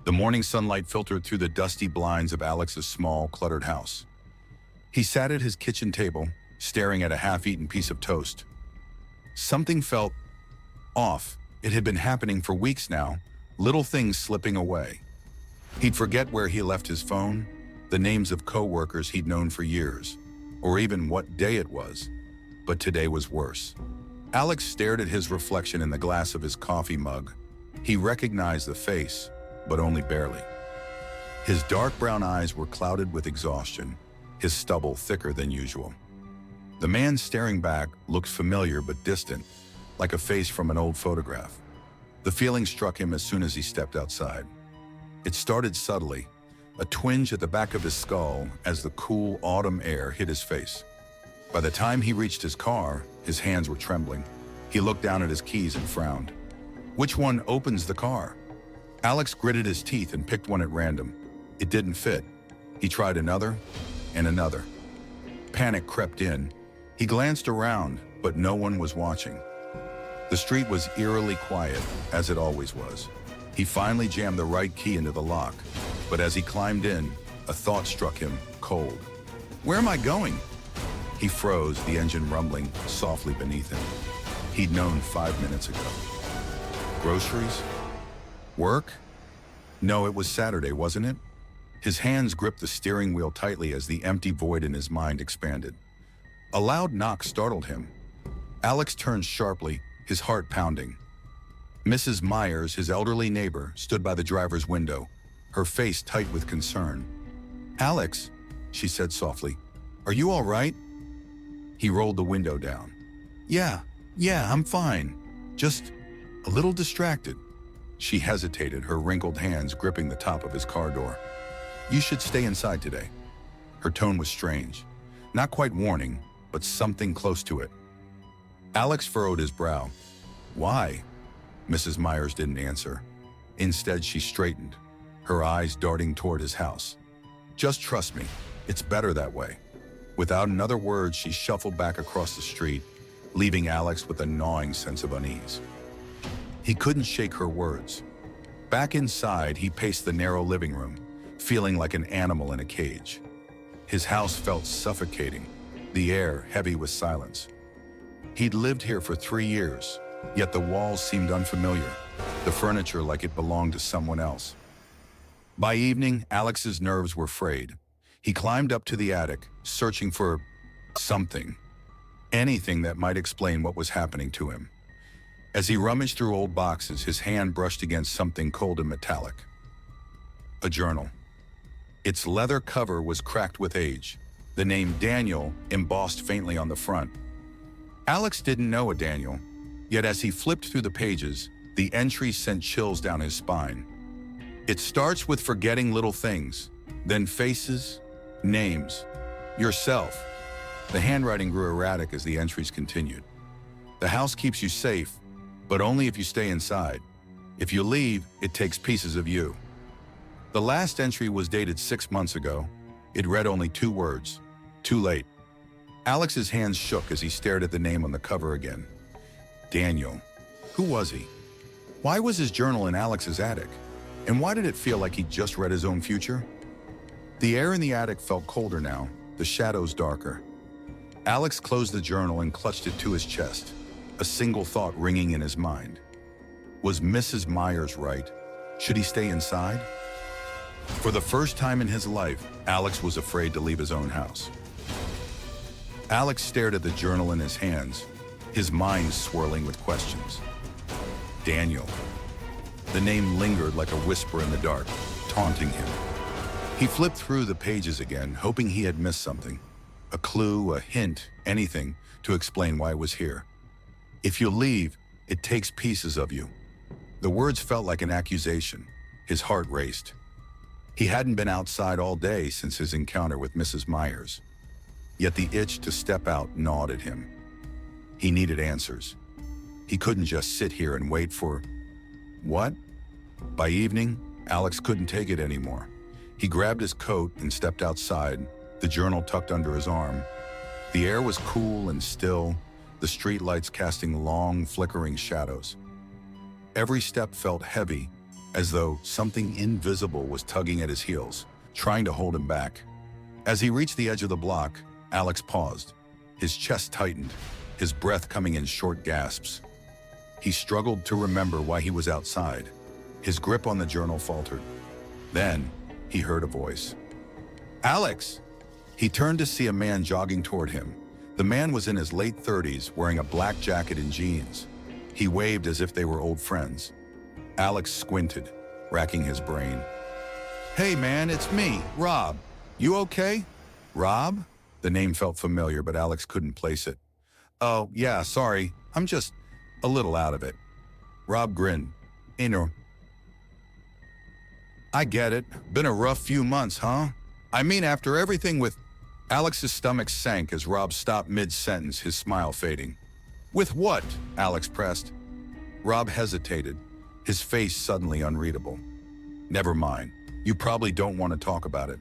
The morning sunlight filtered through the dusty blinds of Alex's small, cluttered house. He sat at his kitchen table, staring at a half-eaten piece of toast. Something felt off. It had been happening for weeks now, little things slipping away. He'd forget where he left his phone, the names of co-workers he'd known for years, or even what day it was. But today was worse. Alex stared at his reflection in the glass of his coffee mug. He recognized the face, but only barely. His dark brown eyes were clouded with exhaustion, his stubble thicker than usual. The man staring back looked familiar but distant, like a face from an old photograph. The feeling struck him as soon as he stepped outside. It started subtly, a twinge at the back of his skull as the cool autumn air hit his face. By the time he reached his car, his hands were trembling. He looked down at his keys and frowned. Which one opens the car? Alex gritted his teeth and picked one at random. It didn't fit. He tried another and another. Panic crept in. He glanced around, but no one was watching. The street was eerily quiet, as it always was. He finally jammed the right key into the lock, but as he climbed in, a thought struck him, cold. Where am I going? He froze, the engine rumbling softly beneath him. He'd known 5 minutes ago. Groceries? Work? No, it was Saturday, wasn't it? His hands gripped the steering wheel tightly as the empty void in his mind expanded. A loud knock startled him. Alex turned sharply, his heart pounding. Mrs. Myers, his elderly neighbor, stood by the driver's window, her face tight with concern. "Alex," she said softly, "are you all right?" He rolled the window down. Yeah, I'm fine. Just a little distracted." She hesitated, her wrinkled hands gripping the top of his car door. "You should stay inside today." Her tone was strange, not quite warning, but something close to it. Alex furrowed his brow. "Why?" Mrs. Myers didn't answer. Instead, she straightened, her eyes darting toward his house. "Just trust me, it's better that way." Without another word, she shuffled back across the street, leaving Alex with a gnawing sense of unease. He couldn't shake her words. Back inside, he paced the narrow living room, feeling like an animal in a cage. His house felt suffocating, the air heavy with silence. He'd lived here for 3 years, yet the walls seemed unfamiliar, the furniture like it belonged to someone else. By evening, Alex's nerves were frayed. He climbed up to the attic, searching for something, anything that might explain what was happening to him. As he rummaged through old boxes, his hand brushed against something cold and metallic. A journal. Its leather cover was cracked with age, the name Daniel embossed faintly on the front. Alex didn't know a Daniel, yet as he flipped through the pages, the entry sent chills down his spine. It starts with forgetting little things, then faces, names, yourself. The handwriting grew erratic as the entries continued. The house keeps you safe, but only if you stay inside. If you leave, it takes pieces of you. The last entry was dated 6 months ago. It read only 2 words, too late. Alex's hands shook as he stared at the name on the cover again. Daniel. Who was he? Why was his journal in Alex's attic? And why did it feel like he'd just read his own future? The air in the attic felt colder now, the shadows darker. Alex closed the journal and clutched it to his chest, a single thought ringing in his mind. Was Mrs. Myers right? Should he stay inside? For the first time in his life, Alex was afraid to leave his own house. Alex stared at the journal in his hands, his mind swirling with questions. Daniel. The name lingered like a whisper in the dark, taunting him. He flipped through the pages again, hoping he had missed something. A clue, a hint, anything to explain why it was here. If you leave, it takes pieces of you. The words felt like an accusation. His heart raced. He hadn't been outside all day since his encounter with Mrs. Myers. Yet the itch to step out gnawed at him. He needed answers. He couldn't just sit here and wait for... What? By evening, Alex couldn't take it anymore. He grabbed his coat and stepped outside, the journal tucked under his arm. The air was cool and still, the streetlights casting long, flickering shadows. Every step felt heavy, as though something invisible was tugging at his heels, trying to hold him back. As he reached the edge of the block, Alex paused. His chest tightened, his breath coming in short gasps. He struggled to remember why he was outside. His grip on the journal faltered. Then, he heard a voice. "Alex!" He turned to see a man jogging toward him. The man was in his late 30s, wearing a black jacket and jeans. He waved as if they were old friends. Alex squinted, racking his brain. "Hey man, it's me, Rob. You okay?" "Rob?" The name felt familiar, but Alex couldn't place it. "Oh, yeah, sorry. I'm just a little out of it." Rob grinned. "I get it. Been a rough few months, huh? I mean, after everything with..." Alex's stomach sank as Rob stopped mid-sentence, his smile fading. "With what?" Alex pressed. Rob hesitated, his face suddenly unreadable. "Never mind. You probably don't want to talk about it."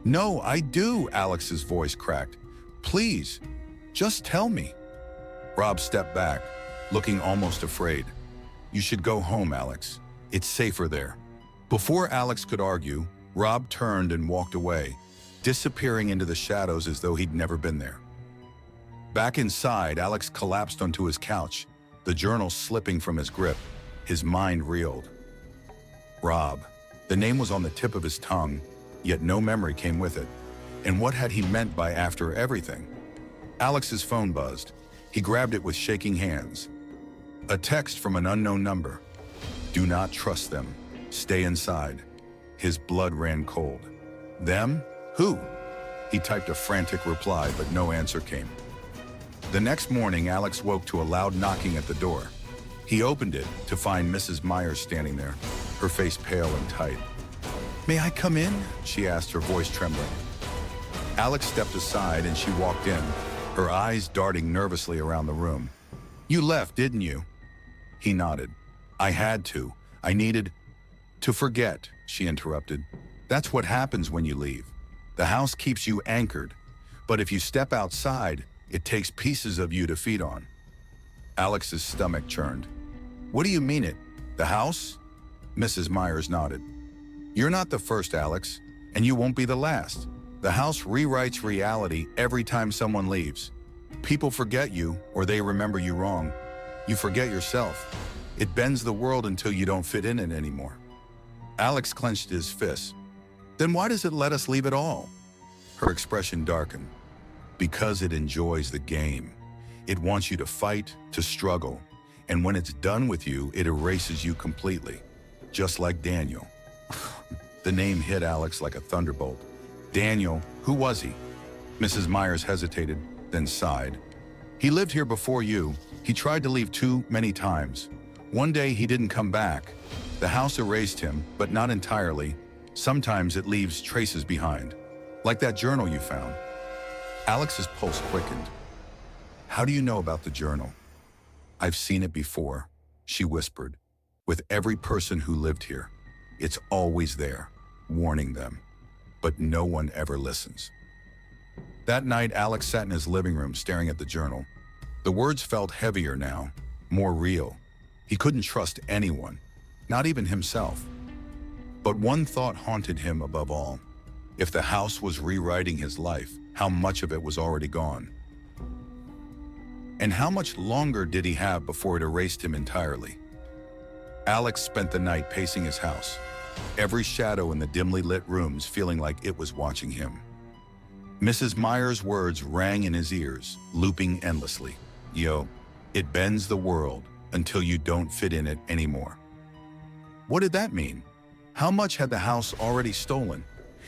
"No, I do," Alex's voice cracked. "Please, just tell me." Rob stepped back, looking almost afraid. "You should go home, Alex. It's safer there." Before Alex could argue, Rob turned and walked away, disappearing into the shadows as though he'd never been there. Back inside, Alex collapsed onto his couch, the journal slipping from his grip. His mind reeled. Rob. The name was on the tip of his tongue, yet no memory came with it. And what had he meant by after everything? Alex's phone buzzed. He grabbed it with shaking hands. A text from an unknown number. "Do not trust them. Stay inside." His blood ran cold. "Them? Who?" He typed a frantic reply, but no answer came. The next morning, Alex woke to a loud knocking at the door. He opened it to find Mrs. Myers standing there, her face pale and tight. "May I come in?" she asked, her voice trembling. Alex stepped aside and she walked in, her eyes darting nervously around the room. "You left, didn't you?" He nodded. "I had to. I needed to forget," she interrupted. "That's what happens when you leave. The house keeps you anchored, but if you step outside, it takes pieces of you to feed on." Alex's stomach churned. "What do you mean it? The house?" Mrs. Myers nodded. "You're not the first, Alex, and you won't be the last. The house rewrites reality every time someone leaves. People forget you, or they remember you wrong. You forget yourself. It bends the world until you don't fit in it anymore." Alex clenched his fists. "Then why does it let us leave at all?" Her expression darkened. "Because it enjoys the game. It wants you to fight, to struggle, and when it's done with you, it erases you completely. Just like Daniel." The name hit Alex like a thunderbolt. "Daniel, who was he?" Mrs. Myers hesitated, then sighed. "He lived here before you. He tried to leave too many times. One day he didn't come back. The house erased him, but not entirely. Sometimes it leaves traces behind, like that journal you found." Alex's pulse quickened. "How do you know about the journal?" "I've seen it before," she whispered. "With every person who lived here. It's always there, warning them. But no one ever listens." That night, Alex sat in his living room staring at the journal. The words felt heavier now, more real. He couldn't trust anyone, not even himself. But one thought haunted him above all. If the house was rewriting his life, how much of it was already gone? And how much longer did he have before it erased him entirely? Alex spent the night pacing his house, every shadow in the dimly lit rooms feeling like it was watching him. Mrs. Myers' words rang in his ears, looping endlessly. It bends the world until you don't fit in it anymore." What did that mean? How much had the house already stolen?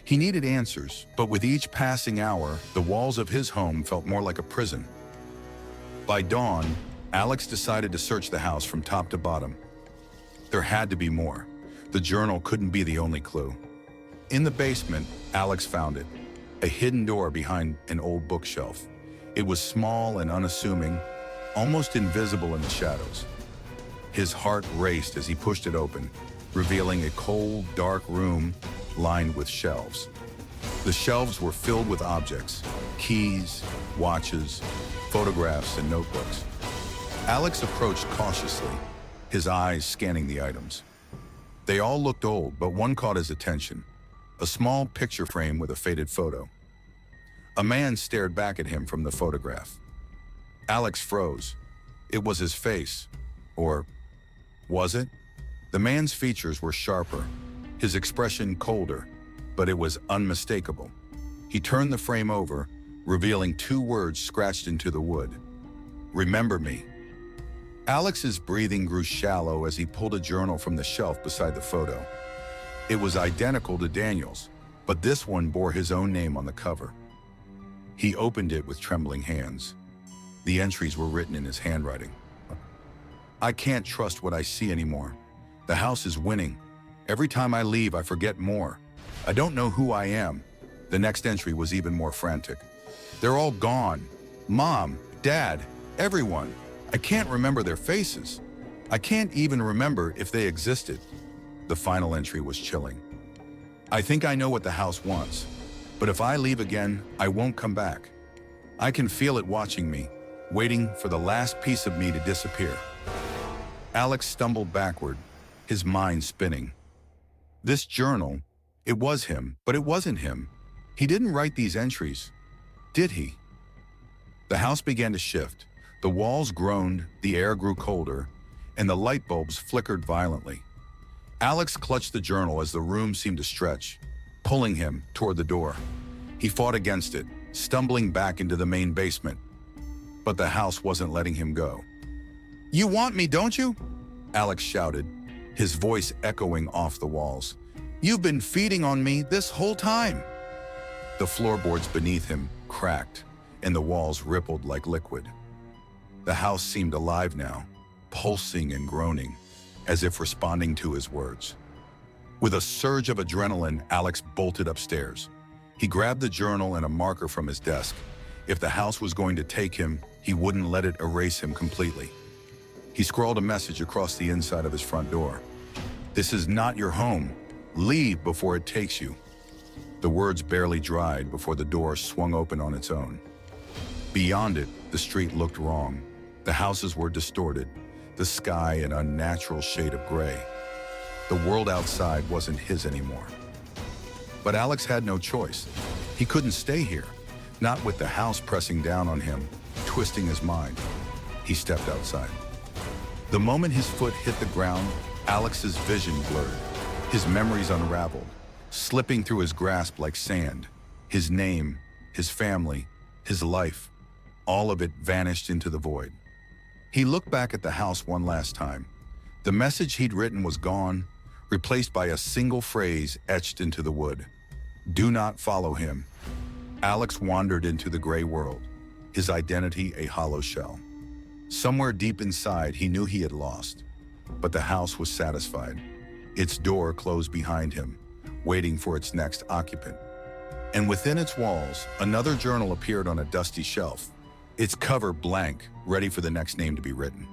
He needed answers, but with each passing hour, the walls of his home felt more like a prison. By dawn, Alex decided to search the house from top to bottom. There had to be more. The journal couldn't be the only clue. In the basement, Alex found it, a hidden door behind an old bookshelf. It was small and unassuming, almost invisible in the shadows. His heart raced as he pushed it open, revealing a cold, dark room lined with shelves. The shelves were filled with objects, keys, watches, photographs, and notebooks. Alex approached cautiously, his eyes scanning the items. They all looked old, but one caught his attention. A small picture frame with a faded photo. A man stared back at him from the photograph. Alex froze. It was his face. Or was it? The man's features were sharper, his expression colder, but it was unmistakable. He turned the frame over, revealing 2 words scratched into the wood. Remember me. Alex's breathing grew shallow as he pulled a journal from the shelf beside the photo. It was identical to Daniel's, but this one bore his own name on the cover. He opened it with trembling hands. The entries were written in his handwriting. I can't trust what I see anymore. The house is winning. Every time I leave, I forget more. I don't know who I am. The next entry was even more frantic. They're all gone. Mom, Dad, everyone. I can't remember their faces. I can't even remember if they existed. The final entry was chilling. I think I know what the house wants, but if I leave again, I won't come back. I can feel it watching me, waiting for the last piece of me to disappear. Alex stumbled backward, his mind spinning. This journal, it was him, but it wasn't him. He didn't write these entries, did he? The house began to shift. The walls groaned, the air grew colder, and the light bulbs flickered violently. Alex clutched the journal as the room seemed to stretch, pulling him toward the door. He fought against it, stumbling back into the main basement. But the house wasn't letting him go. You want me, don't you? Alex shouted, his voice echoing off the walls. You've been feeding on me this whole time. The floorboards beneath him cracked, and the walls rippled like liquid. The house seemed alive now, pulsing and groaning, as if responding to his words. With a surge of adrenaline, Alex bolted upstairs. He grabbed the journal and a marker from his desk. If the house was going to take him, he wouldn't let it erase him completely. He scrawled a message across the inside of his front door. This is not your home. Leave before it takes you. The words barely dried before the door swung open on its own. Beyond it, the street looked wrong. The houses were distorted, the sky an unnatural shade of gray. The world outside wasn't his anymore. But Alex had no choice. He couldn't stay here, not with the house pressing down on him, twisting his mind. He stepped outside. The moment his foot hit the ground, Alex's vision blurred. His memories unraveled, slipping through his grasp like sand. His name, his family, his life, all of it vanished into the void. He looked back at the house one last time. The message he'd written was gone, replaced by a single phrase etched into the wood. Do not follow him. Alex wandered into the gray world, his identity a hollow shell. Somewhere deep inside, he knew he had lost, but the house was satisfied. Its door closed behind him, waiting for its next occupant. And within its walls, another journal appeared on a dusty shelf, its cover blank, ready for the next name to be written.